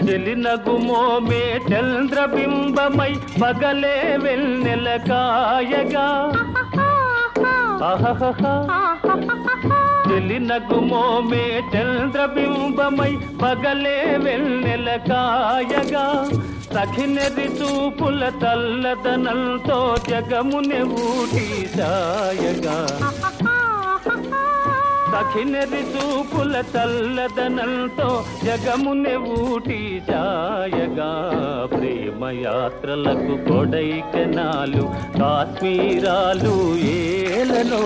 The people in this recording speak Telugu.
చెలినగుమో మే చంద్రబింబమై పగలే వెన్నెల కాయగా చెలినగుమో మే చంద్రబింబమై పగలే వెన్నెల కాయగా సఖినెరి చూపుల తల్లదనంతో జగముని ఊటి సాయగా సఖినెరి చూపుల చల్లదనంతో జగముని ఊటి ఛాయగా ప్రేమయాత్రలకు కొడైకెనాలు కాశ్మీరాలు ఏలనో